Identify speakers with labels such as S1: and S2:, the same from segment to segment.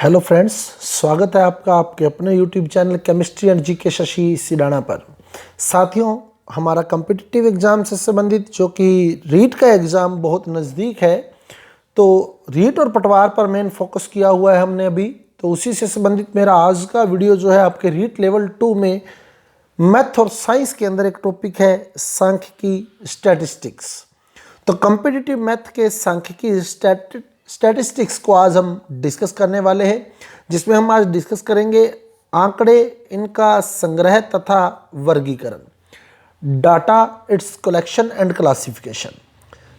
S1: Hello friends, स्वागत है आपका आपके अपने YouTube channel chemistry and GK Shashi Sidana पर। साथियों, हमारा कॉम्पिटिटिव एग्ज़ाम से संबंधित जो कि रीट का एग्ज़ाम बहुत नज़दीक है, तो रीट और पटवार पर मेन फोकस किया हुआ है हमने अभी। तो उसी से संबंधित मेरा आज का वीडियो जो है आपके रीट लेवल 2 में मैथ और साइंस के अंदर एक टॉपिक है सांख्यिकी स्टैटिस्टिक्स। तो कॉम्पिटिटिव मैथ के सांख्यिकी स्टैटिस्टिक्स को आज हम डिस्कस करने वाले हैं, जिसमें हम आज डिस्कस करेंगे आंकड़े, इनका संग्रह तथा वर्गीकरण, data, it's collection and classification.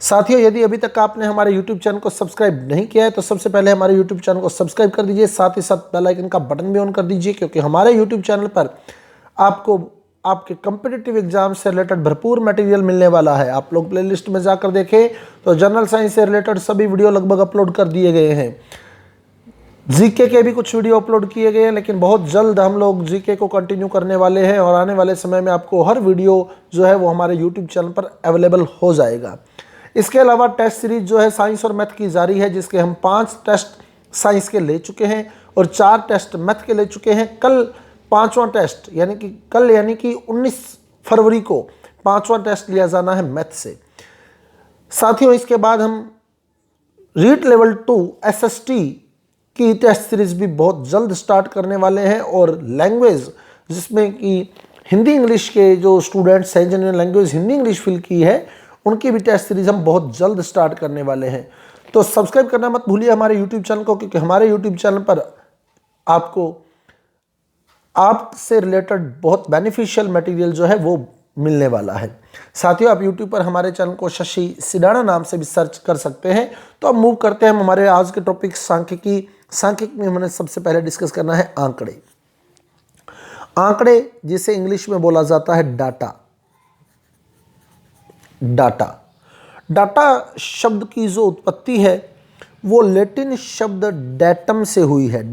S1: साथियों, यदि अभी तक आपने हमारे YouTube चैनल को सब्सक्राइब नहीं किया है तो सबसे पहले हमारे YouTube चैनल को सब्सक्राइब कर दीजिए, साथ ही साथ बेल आइकन का बटन भी ऑन कर दीजिए, क्योंकि हमारे YouTube चैनल पर आपको आपके कॉम्पिटिटिव एग्जाम से रिलेटेड भरपूर मटेरियल मिलने वाला है। आप लोग प्लेलिस्ट में जाकर देखें तो जनरल साइंस से रिलेटेड सभी वीडियो लगभग अपलोड कर दिए गए हैं। जीके के भी कुछ वीडियो अपलोड किए गए हैं, लेकिन बहुत जल्द हम लोग जीके को कंटिन्यू करने वाले हैं और आने वाले समय में आपको हर वीडियो जो है वो हमारे यूट्यूब चैनल पर अवेलेबल हो जाएगा। इसके अलावा टेस्ट सीरीज जो है साइंस और मैथ की जारी है, जिसके हम 5 टेस्ट साइंस के ले चुके हैं और 4 टेस्ट मैथ के ले चुके हैं। कल 5वां टेस्ट यानी कि 19 फरवरी को 5वां टेस्ट लिया जाना है मैथ से। साथियों, इसके बाद हम रीट लेवल 2 एसएसटी की टेस्ट सीरीज भी बहुत जल्द स्टार्ट करने वाले हैं, और लैंग्वेज जिसमें कि हिंदी इंग्लिश के जो स्टूडेंट्स हैं जिन्होंने लैंग्वेज हिंदी इंग्लिश फिल की है, उनकी भी टेस्ट सीरीज हम बहुत जल्द स्टार्ट करने वाले हैं। तो सब्सक्राइब करना मत भूलिए हमारे यूट्यूब चैनल को, क्योंकि हमारे यूट्यूब चैनल पर आपको आपसे रिलेटेड बहुत बेनिफिशियल मटेरियल जो है वो मिलने वाला है। साथियों, आप YouTube पर हमारे चैनल को शशि सिडाना नाम से भी सर्च कर सकते हैं। तो अब मूव करते हैं हमारे आज के टॉपिक सांख्यिकी में हमने सबसे पहले डिस्कस करना है आंकड़े। आंकड़े जिसे इंग्लिश में बोला जाता है डाटा। डाटा शब्द की जो उत्पत्ति है वो लैटिन शब्द डेटम से हुई है।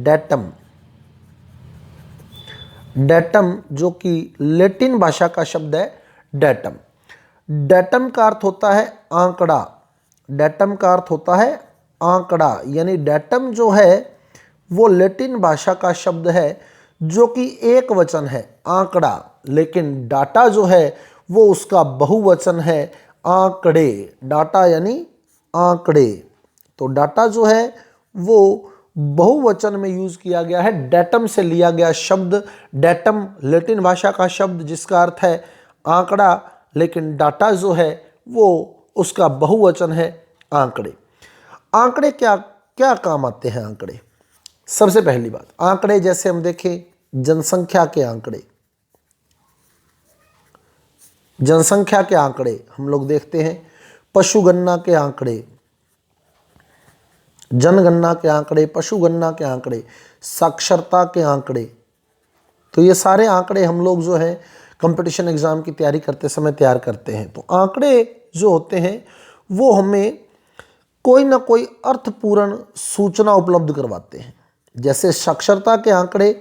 S1: डेटम जो कि लैटिन भाषा का शब्द है डेटम। डेटम का अर्थ होता है आंकड़ा। डेटम का अर्थ होता है आंकड़ा, यानी डेटम जो है वो लैटिन भाषा का शब्द है जो कि एक वचन है आंकड़ा, लेकिन डाटा जो है वो उसका बहुवचन है आंकड़े। डाटा यानी आंकड़े। तो डाटा जो है वो बहुवचन में यूज किया गया है। डेटम से लिया गया शब्द, डेटम लैटिन भाषा का शब्द जिसका अर्थ है आंकड़ा, लेकिन डाटा जो है वो उसका बहुवचन है आंकड़े। आंकड़े क्या क्या काम आते हैं आंकड़े? सबसे पहली बात, आंकड़े जैसे हम देखें जनसंख्या के आंकड़े हम लोग देखते हैं, पशुगणना के आंकड़े, जनगणना के आंकड़े, पशुगणना के आंकड़े, साक्षरता के आंकड़े। तो ये सारे आंकड़े हम लोग जो है कंपटीशन एग्जाम की तैयारी करते समय तैयार करते हैं। तो आंकड़े जो होते हैं वो हमें कोई ना कोई अर्थपूर्ण सूचना उपलब्ध करवाते हैं। जैसे साक्षरता के आंकड़े,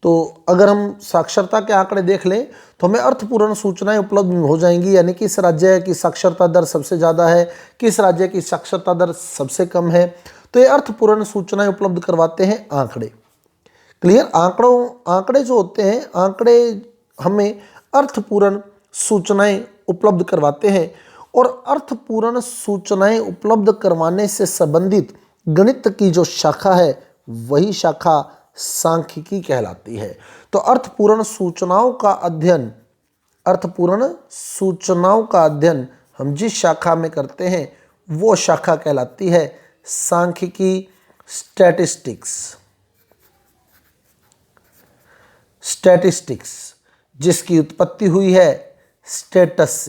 S1: तो अगर हम साक्षरता के आंकड़े देख लें तो हमें अर्थपूर्ण सूचनाएं उपलब्ध हो जाएंगी, यानी किस राज्य की साक्षरता दर सबसे ज़्यादा है, किस राज्य की साक्षरता दर सबसे कम है। तो ये अर्थपूर्ण सूचनाएं उपलब्ध करवाते हैं आंकड़े। क्लियर? आंकड़े जो होते हैं, आंकड़े हमें अर्थपूर्ण सूचनाएं उपलब्ध करवाते हैं, और अर्थपूर्ण सूचनाएं उपलब्ध करवाने से संबंधित गणित की जो शाखा है वही शाखा सांख्यिकी कहलाती है। तो अर्थपूर्ण सूचनाओं का अध्ययन हम जिस शाखा में करते हैं वो शाखा कहलाती है सांख्यिकी स्टैटिस्टिक्स, जिसकी उत्पत्ति हुई है स्टेटस।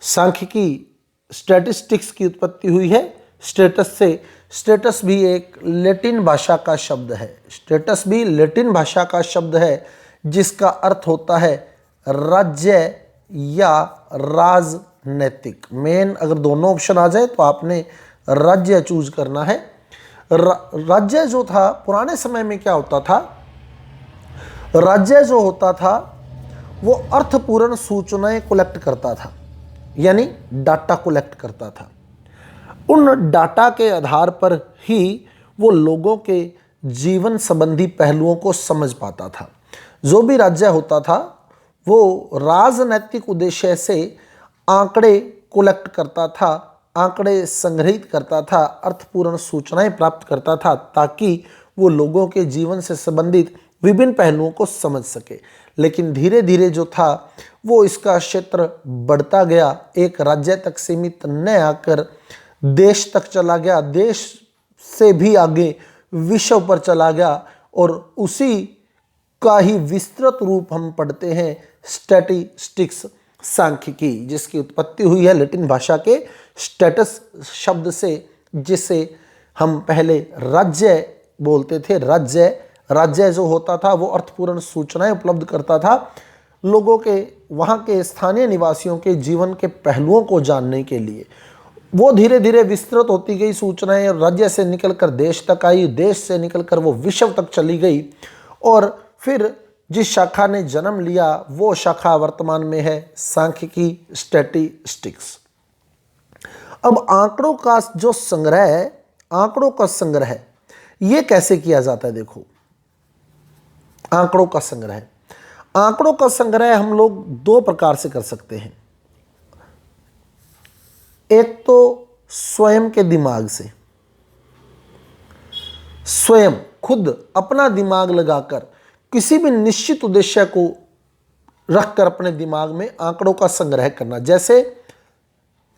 S1: सांख्यिकी स्टैटिस्टिक्स की उत्पत्ति हुई है स्टेटस से। स्टेटस भी एक लैटिन भाषा का शब्द है, जिसका अर्थ होता है राज्य या राजनैतिक। मेन अगर दोनों ऑप्शन आ जाए तो आपने राज्य चूज करना है। राज्य जो था पुराने समय में क्या होता था, राज्य जो होता था वो अर्थपूर्ण सूचनाएं कलेक्ट करता था, यानी डाटा कलेक्ट करता था। उन डाटा के आधार पर ही वो लोगों के जीवन संबंधी पहलुओं को समझ पाता था। जो भी राज्य होता था वो राजनैतिक उद्देश्य से आंकड़े कलेक्ट करता था, आंकड़े संग्रहित करता था, अर्थपूर्ण सूचनाएं प्राप्त करता था ताकि वो लोगों के जीवन से संबंधित विभिन्न पहलुओं को समझ सके। लेकिन धीरे धीरे जो था वो इसका क्षेत्र बढ़ता गया, एक राज्य तक सीमित न आकर देश तक चला गया, देश से भी आगे विश्व पर चला गया और उसी का ही विस्तृत रूप हम पढ़ते हैं स्टैटिस्टिक्स, सांख्यिकी, जिसकी उत्पत्ति हुई है लैटिन भाषा के स्टेटस शब्द से, जिसे हम पहले राज्य बोलते थे। राज्य जो होता था वो अर्थपूर्ण सूचनाएं उपलब्ध करता था लोगों के, वहाँ के स्थानीय निवासियों के जीवन के पहलुओं को जानने के लिए। वो धीरे धीरे विस्तृत होती गई सूचनाएं, राज्य से निकलकर देश तक आई, देश से निकलकर वो विश्व तक चली गई और फिर जिस शाखा ने जन्म लिया वो शाखा वर्तमान में है सांख्यिकी, स्टैटिस्टिक्स। अब आंकड़ों का जो संग्रह है, आंकड़ों का संग्रह ये कैसे किया जाता है? देखो, आंकड़ों का संग्रह हम लोग दो प्रकार से कर सकते हैं। एक तो स्वयं के दिमाग से, स्वयं खुद अपना दिमाग लगाकर किसी भी निश्चित उद्देश्य को रखकर अपने दिमाग में आंकड़ों का संग्रह करना। जैसे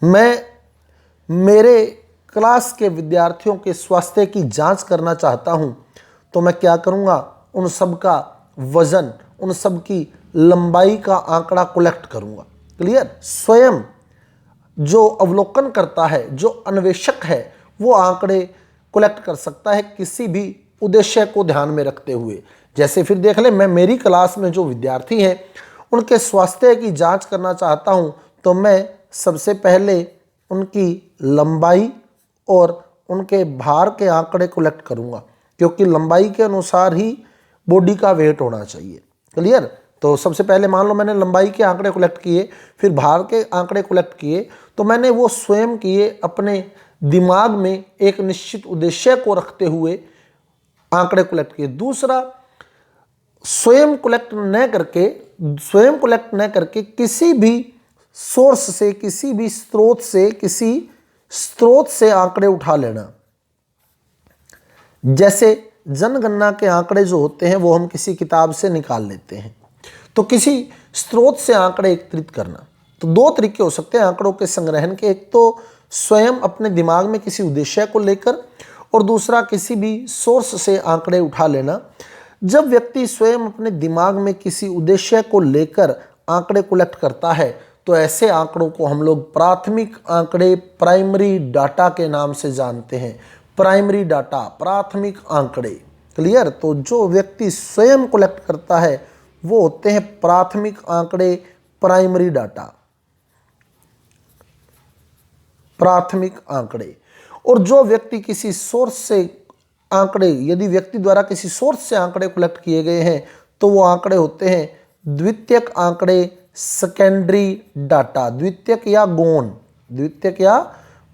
S1: मैं मेरे क्लास के विद्यार्थियों के स्वास्थ्य की जांच करना चाहता हूं, तो मैं क्या करूंगा, उन सब का वजन, उन सब की लंबाई का आंकड़ा कलेक्ट करूंगा। क्लियर? स्वयं जो अवलोकन करता है, जो अन्वेषक है, वो आंकड़े कलेक्ट कर सकता है किसी भी उद्देश्य को ध्यान में रखते हुए। जैसे फिर देख ले, मैं मेरी क्लास में जो विद्यार्थी हैं उनके स्वास्थ्य की जांच करना चाहता हूं, तो मैं सबसे पहले उनकी लंबाई और उनके भार के आंकड़े कलेक्ट करूंगा, क्योंकि लंबाई के अनुसार ही बॉडी का वेट होना चाहिए। क्लियर? तो सबसे पहले मान लो मैंने लंबाई के आंकड़े कलेक्ट किए, फिर भार के आंकड़े कलेक्ट किए, तो मैंने वो स्वयं किए, अपने दिमाग में एक निश्चित उद्देश्य को रखते हुए आंकड़े कलेक्ट किए। दूसरा, स्वयं कलेक्ट न करके किसी भी सोर्स से, किसी भी स्रोत से आंकड़े उठा लेना। जैसे जनगणना के आंकड़े जो होते हैं वो हम किसी किताब से निकाल लेते हैं, तो किसी स्रोत से आंकड़े एकत्रित करना। तो दो तरीके हो सकते हैं आंकड़ों के संग्रहण के, एक तो स्वयं अपने दिमाग में किसी उद्देश्य को लेकर, और दूसरा किसी भी सोर्स से आंकड़े उठा लेना। जब व्यक्ति स्वयं अपने दिमाग में किसी उद्देश्य को लेकर आंकड़े कलेक्ट करता है, तो ऐसे आंकड़ों को हम लोग प्राथमिक आंकड़े, प्राइमरी डाटा के नाम से जानते हैं। प्राइमरी डाटा, प्राथमिक आंकड़े। क्लियर? तो जो व्यक्ति स्वयं कलेक्ट करता है वो होते हैं प्राथमिक आंकड़े, प्राइमरी डाटा, प्राथमिक आंकड़े। और जो व्यक्ति किसी सोर्स से आंकड़े, यदि व्यक्ति द्वारा किसी सोर्स से आंकड़े कलेक्ट किए गए हैं, तो वो आंकड़े होते हैं द्वितीयक आंकड़े, सेकेंडरी डाटा। द्वितीयक या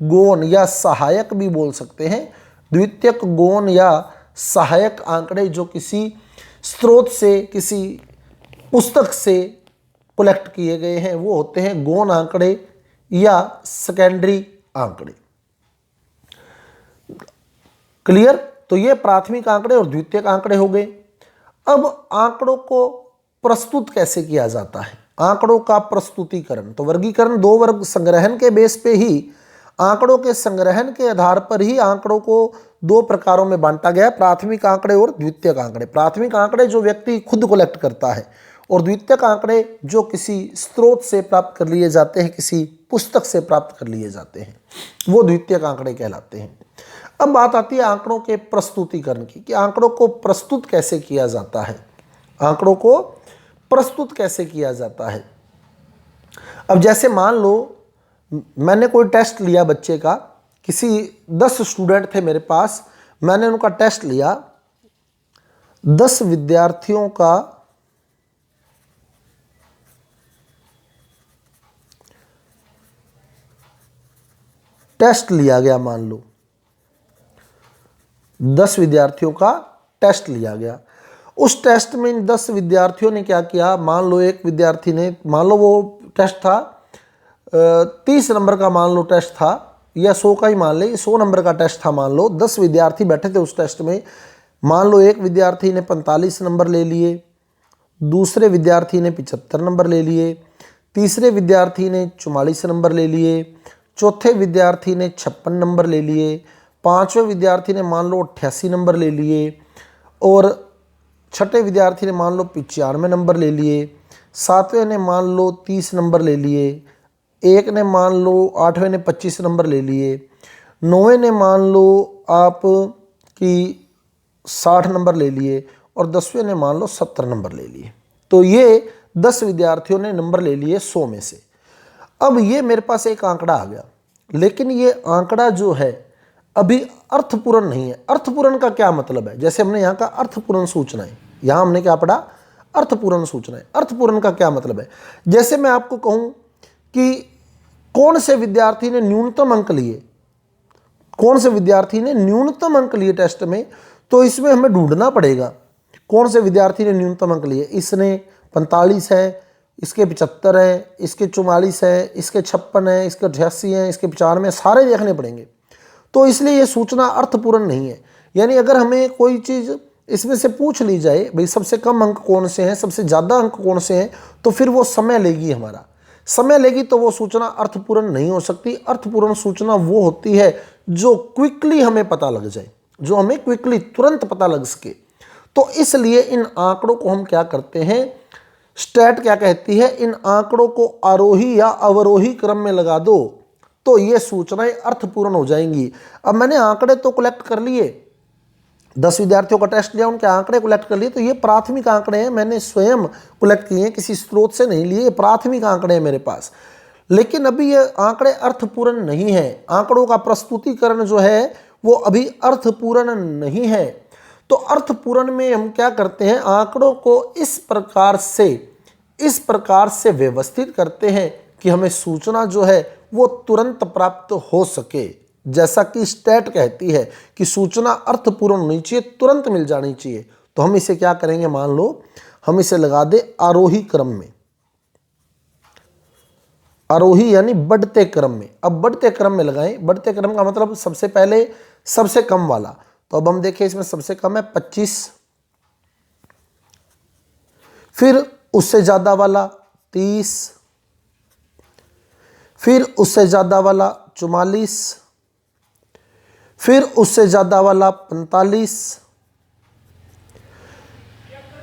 S1: गौण या सहायक भी बोल सकते हैं। द्वितीयक, गौण या सहायक आंकड़े जो किसी स्रोत से, किसी पुस्तक से कलेक्ट किए गए हैं, वो होते हैं गौण आंकड़े या सेकेंडरी आंकड़े। क्लियर? तो ये प्राथमिक आंकड़े और द्वितीयक आंकड़े हो गए। अब आंकड़ों को प्रस्तुत कैसे किया जाता है? आंकड़ों का प्रस्तुतिकरण, तो वर्गीकरण दो वर्ग, संग्रहण के बेस पे ही, आंकड़ों के संग्रहण के आधार पर ही आंकड़ों को दो प्रकारों में बांटा गया है, प्राथमिक आंकड़े और द्वितीयक आंकड़े। प्राथमिक आंकड़े जो व्यक्ति खुद कलेक्ट करता है, और द्वितीयक आंकड़े जो किसी स्रोत से प्राप्त कर लिए जाते हैं, किसी पुस्तक से प्राप्त कर लिए जाते हैं, वो द्वितीयक आंकड़े कहलाते हैं। अब बात आती है आंकड़ों के प्रस्तुतिकरण की, कि आंकड़ों को प्रस्तुत कैसे किया जाता है। आंकड़ों को प्रस्तुत कैसे किया जाता है? अब जैसे मान लो मैंने कोई टेस्ट लिया बच्चे का, किसी 10 स्टूडेंट थे मेरे पास, मैंने उनका टेस्ट लिया, 10 विद्यार्थियों का टेस्ट लिया गया, मान लो 10 विद्यार्थियों का टेस्ट लिया गया। उस टेस्ट में इन 10 विद्यार्थियों ने क्या किया, मान लो एक विद्यार्थी ने, मान लो वो टेस्ट था 30 नंबर का, मान लो टेस्ट था, या 100 का ही मान ले, 100 नंबर का टेस्ट था। मान लो 10 विद्यार्थी बैठे थे उस टेस्ट में। मान लो एक विद्यार्थी ने 45 नंबर ले लिए, दूसरे विद्यार्थी ने 75 नंबर ले लिए, तीसरे विद्यार्थी ने 44 नंबर ले लिए, चौथे विद्यार्थी ने 56 नंबर ले लिए, पांचवें विद्यार्थी ने मान लो 88 नंबर ले लिए, और छठे विद्यार्थी ने मान लो 95 नंबर ले लिए, सातवें ने मान लो 30 नंबर ले लिए, एक ने मान लो 8वें ने 25 नंबर ले लिए, 9वें ने मान लो आप कि 60 नंबर ले लिए, और 10वें ने मान लो 70 नंबर ले लिए। तो ये 10 विद्यार्थियों ने नंबर ले लिए 100 में से। अब ये मेरे पास एक आंकड़ा आ गया, लेकिन ये आंकड़ा जो है अभी अर्थपूर्ण नहीं है। अर्थपूर्ण का क्या मतलब है, जैसे हमने यहाँ का अर्थपूर्ण सूचनाएं, यहाँ हमने क्या पढ़ा, अर्थपूर्ण सूचनाएं। अर्थपूर्ण का क्या मतलब है, जैसे मैं आपको कहूँ कि कौन से विद्यार्थी ने न्यूनतम अंक लिए, कौन से विद्यार्थी ने न्यूनतम अंक लिए टेस्ट में, तो इसमें हमें ढूंढना पड़ेगा कौन से विद्यार्थी ने न्यूनतम अंक लिए। इसने 45 है, इसके 75 है, इसके 44 है, इसके 56 है, इसके 88 है, इसके 95 है, सारे देखने पड़ेंगे। तो इसलिए ये सूचना अर्थपूर्ण नहीं है। यानी अगर हमें कोई चीज़ इसमें से पूछ ली जाए, भाई सबसे कम अंक कौन से हैं, सबसे ज़्यादा अंक कौन से हैं, तो फिर वो समय लेगी, हमारा समय लेगी, तो वो सूचना अर्थपूर्ण नहीं हो सकती। अर्थपूर्ण सूचना वो होती है जो क्विकली हमें पता लग जाए, जो हमें क्विकली तुरंत पता लग सके। तो इसलिए इन आंकड़ों को हम क्या करते हैं, स्टैट क्या कहती है, इन आंकड़ों को आरोही या अवरोही क्रम में लगा दो तो ये सूचनाएं अर्थपूर्ण हो जाएंगी। अब मैंने आंकड़े तो कलेक्ट कर लिए, 10 विद्यार्थियों का टेस्ट लिया, उनके आंकड़े कलेक्ट कर लिए, तो ये प्राथमिक आंकड़े हैं, मैंने स्वयं कलेक्ट किए हैं, किसी स्रोत से नहीं लिए, प्राथमिक आंकड़े हैं मेरे पास। लेकिन अभी ये आंकड़े अर्थपूर्ण नहीं है, आंकड़ों का प्रस्तुतिकरण जो है वो अभी अर्थपूर्ण नहीं है। तो अर्थपूर्ण में हम क्या करते हैं, आंकड़ों को इस प्रकार से व्यवस्थित करते हैं कि हमें सूचना जो है वो तुरंत प्राप्त हो सके। जैसा कि स्टैट कहती है कि सूचना अर्थपूर्ण होनी चाहिए, तुरंत मिल जानी चाहिए। तो हम इसे क्या करेंगे, मान लो हम इसे लगा दे आरोही क्रम में, आरोही यानी बढ़ते क्रम में। अब बढ़ते क्रम में लगाएं, बढ़ते क्रम का मतलब सबसे पहले सबसे कम वाला। तो अब हम देखें, इसमें सबसे कम है 25, फिर उससे ज्यादा वाला 30, फिर उससे ज्यादा वाला 44, फिर उससे ज्यादा वाला 45,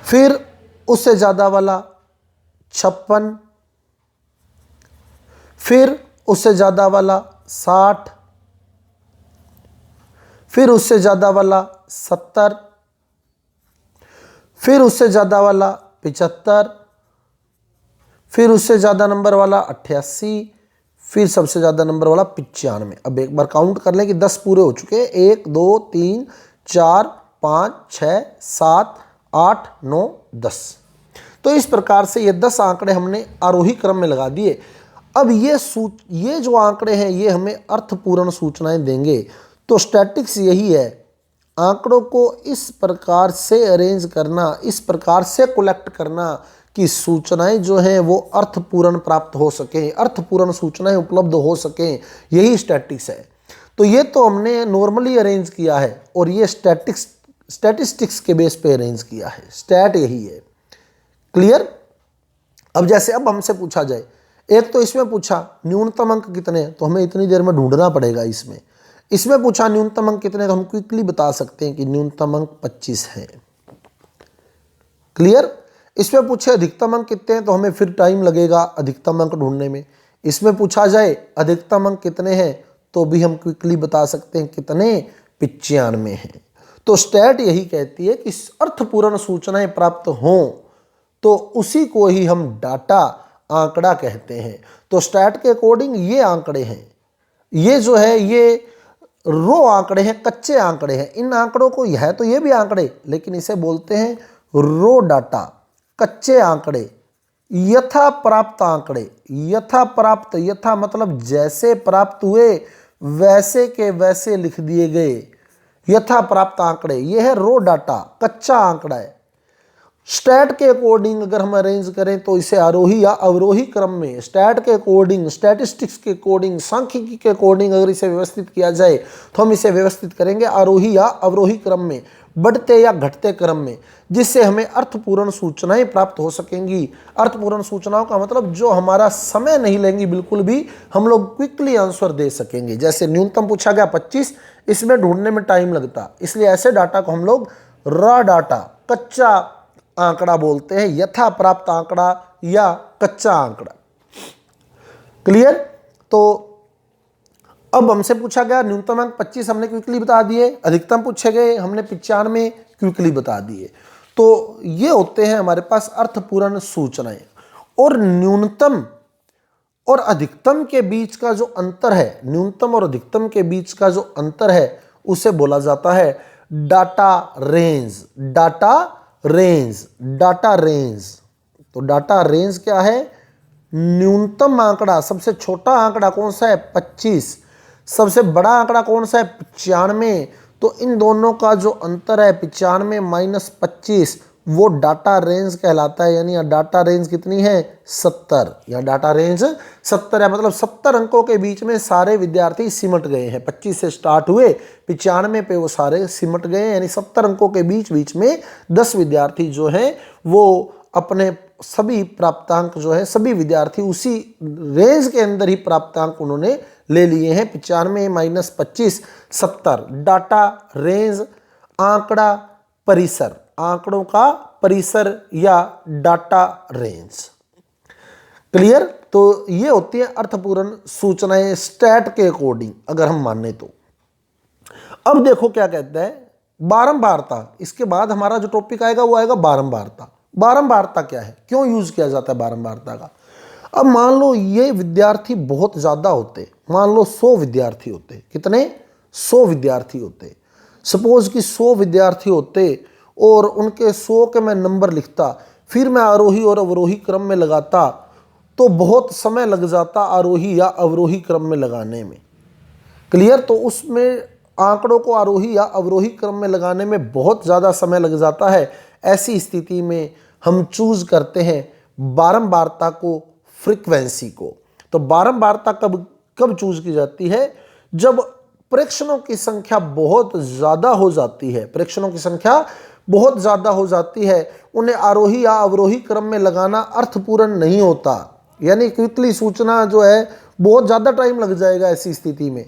S1: फिर उससे ज्यादा वाला 56, फिर उससे ज्यादा वाला 60, फिर उससे ज्यादा वाला 70, फिर उससे ज्यादा वाला 75, फिर उससे ज्यादा नंबर वाला 88, फिर सबसे ज्यादा नंबर वाला 95। अब एक बार काउंट कर लें कि 10 पूरे हो चुके हैं, 1 2 3 4 5 6 7 8 9 10। तो इस प्रकार से ये 10 आंकड़े हमने आरोही क्रम में लगा दिए। अब ये जो आंकड़े हैं ये हमें अर्थपूर्ण सूचनाएं देंगे। तो स्टैटिक्स यही है, आंकड़ों को इस प्रकार से अरेंज करना, इस प्रकार से कलेक्ट करना कि सूचनाएं जो हैं वो अर्थपूर्ण प्राप्त हो सकें, अर्थपूर्ण सूचनाएं उपलब्ध हो सकें, यही स्टैटिक्स है। तो ये तो हमने नॉर्मली अरेंज किया है, और ये स्टैटिस्टिक्स के बेस पे अरेंज किया है। स्टैट यही है, क्लियर। अब जैसे अब हमसे पूछा जाए, एक तो इसमें पूछा न्यूनतम अंक कितने हैं, तो हमें इतनी देर में ढूंढना पड़ेगा। इसमें पूछा न्यूनतम अंक कितने, तो हम क्विकली बता सकते हैं कि न्यूनतम अंक 25 है, क्लियर। इसमें पूछे अधिकतम अंक कितने हैं, तो हमें फिर टाइम लगेगा अधिकतम अंक ढूंढने में। इसमें पूछा जाए अधिकतम अंक कितने हैं, तो भी हम क्विकली बता सकते हैं कितने, 95 हैं। तो स्टैट यही कहती है कि अर्थपूर्ण सूचनाएं प्राप्त हों तो उसी को ही हम डाटा, आंकड़ा कहते हैं। तो स्टैट के अकॉर्डिंग ये आंकड़े हैं, ये जो है ये रो आंकड़े हैं, कच्चे आंकड़े हैं। इन आंकड़ों को है तो ये भी आंकड़े, लेकिन इसे बोलते हैं रो डाटा, कच्चे आंकड़े, यथा प्राप्त आंकड़े। यथा प्राप्त, यथा मतलब जैसे प्राप्त हुए वैसे के वैसे लिख दिए गए यथा प्राप्त आंकड़े। यह है रो डाटा, कच्चा आंकड़ा है। स्टैट के अकॉर्डिंग अगर हम अरेंज करें तो इसे आरोही या अवरोही क्रम में, स्टैट के अकॉर्डिंग, स्टैटिस्टिक्स के अकॉर्डिंग, सांख्यिकी के अकॉर्डिंग अगर इसे व्यवस्थित किया जाए तो हम इसे व्यवस्थित करेंगे आरोही या अवरोही क्रम में, बढ़ते या घटते क्रम में, जिससे हमें अर्थपूर्ण सूचनाएं प्राप्त हो सकेंगी। अर्थपूर्ण सूचनाओं का मतलब जो हमारा समय नहीं लेंगी बिल्कुल भी, हम लोग क्विकली आंसर दे सकेंगे। जैसे न्यूनतम पूछा गया 25, इसमें ढूंढने में टाइम लगता, इसलिए ऐसे डाटा को हम लोग रॉ डाटा, कच्चा आंकड़ा बोलते हैं, यथा प्राप्त आंकड़ा या कच्चा आंकड़ा। क्लियर? तो अब हमसे पूछा गया न्यूनतम अंक 25 हमने क्विकली बता दिए, अधिकतम पूछे गए हमने 95 क्विकली बता दिए। तो ये होते हैं हमारे पास अर्थपूर्ण सूचनाएं। और न्यूनतम और अधिकतम के बीच का जो अंतर है, न्यूनतम और अधिकतम के बीच का जो अंतर है उसे बोला जाता है data range. Data range, data range. तो डाटा रेंज क्या है? न्यूनतम आंकड़ा, सबसे छोटा आंकड़ा कौन सा है? 25। सबसे बड़ा आंकड़ा कौन सा है? 95। तो इन दोनों का जो अंतर है 95 माइनस 25, वो डाटा रेंज कहलाता है। यानी डाटा रेंज कितनी है? 70। या डाटा रेंज 70 है, मतलब 70 अंकों के बीच में सारे विद्यार्थी सिमट गए हैं। 25 से स्टार्ट हुए, 95 पे वो सारे सिमट गए हैं। यानी 70 अंकों के बीच बीच में 10 विद्यार्थी जो हैं वो अपने सभी प्राप्तांक जो है, सभी विद्यार्थी उसी रेंज के अंदर ही प्राप्तांक उन्होंने ले लिए हैं। 95 माइनस 25 70। डाटा रेंज, आंकड़ा परिसर, आंकड़ों का परिसर या डाटा रेंज। क्लियर? तो ये होती है अर्थपूर्ण सूचनाएं स्टैट के अकॉर्डिंग अगर हम माने तो। अब देखो क्या कहता है, बारंबारता। इसके बाद हमारा जो टॉपिक आएगा वो आएगा बारंबारता। बारंबारता क्या है, क्यों यूज किया जाता है बारंबारता का? अब मान लो ये विद्यार्थी बहुत ज्यादा होते, मान लो 100 विद्यार्थी होते। कितने? 100 विद्यार्थी होते। सपोज कि 100 विद्यार्थी होते और उनके 100 के मैं नंबर लिखता, फिर मैं आरोही और अवरोही क्रम में लगाता, तो बहुत समय लग जाता आरोही या अवरोही क्रम में लगाने में। क्लियर? तो उसमें आंकड़ों को आरोही या अवरोही क्रम में लगाने में बहुत ज़्यादा समय लग जाता है। ऐसी स्थिति में हम चूज करते हैं बारंबारता को, फ्रीक्वेंसी को। तो बारंबारता कब कब चूज की जाती है? जब प्रेक्षणों की संख्या बहुत ज़्यादा हो जाती है। प्रेक्षणों की संख्या बहुत ज़्यादा हो जाती है, उन्हें आरोही या अवरोही क्रम में लगाना अर्थपूर्ण नहीं होता। यानी क्विकली सूचना जो है बहुत ज़्यादा टाइम लग जाएगा ऐसी स्थिति में।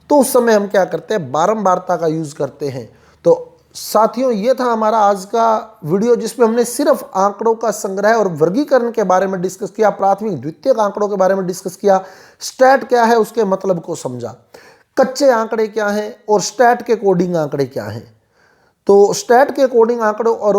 S1: तो उस समय हम क्या करते हैं? बारंबारता का यूज़ करते हैं। तो साथियों, ये था हमारा आज का वीडियो जिसमें हमने सिर्फ आंकड़ों का संग्रह और वर्गीकरण के बारे में डिस्कस किया, प्राथमिक द्वितीयक आंकड़ों के बारे में डिस्कस किया, स्टैट क्या है उसके मतलब को समझा, कच्चे आंकड़े क्या हैं और स्टैट के कोडिंग आंकड़े क्या हैं। तो स्टैट के अकॉर्डिंग आंकड़ों और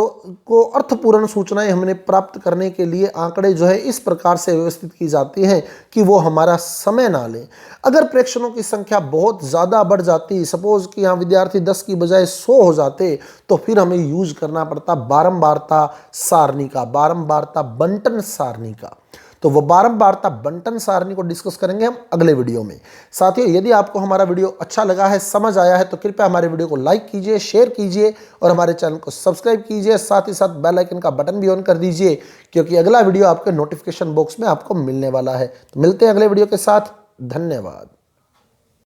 S1: को अर्थपूर्ण सूचनाएं हमने प्राप्त करने के लिए आंकड़े जो है इस प्रकार से व्यवस्थित की जाती हैं कि वो हमारा समय ना लें। अगर प्रेक्षणों की संख्या बहुत ज़्यादा बढ़ जाती, सपोज कि यहाँ विद्यार्थी 10 की बजाय 100 हो जाते, तो फिर हमें यूज करना पड़ता बारंबारता सारणी का, बारंबारता बंटन सारणी का। तो वो बारंबारता बंटन सारणी को डिस्कस करेंगे हम अगले वीडियो में। साथियों, यदि आपको हमारा वीडियो अच्छा लगा है, समझ आया है, तो कृपया हमारे वीडियो को लाइक कीजिए, शेयर कीजिए और हमारे चैनल को सब्सक्राइब कीजिए। साथ ही साथ बेल आइकन का बटन भी ऑन कर दीजिए, क्योंकि अगला वीडियो आपके नोटिफिकेशन बॉक्स में आपको मिलने वाला है। तो मिलते हैं अगले वीडियो के साथ। धन्यवाद।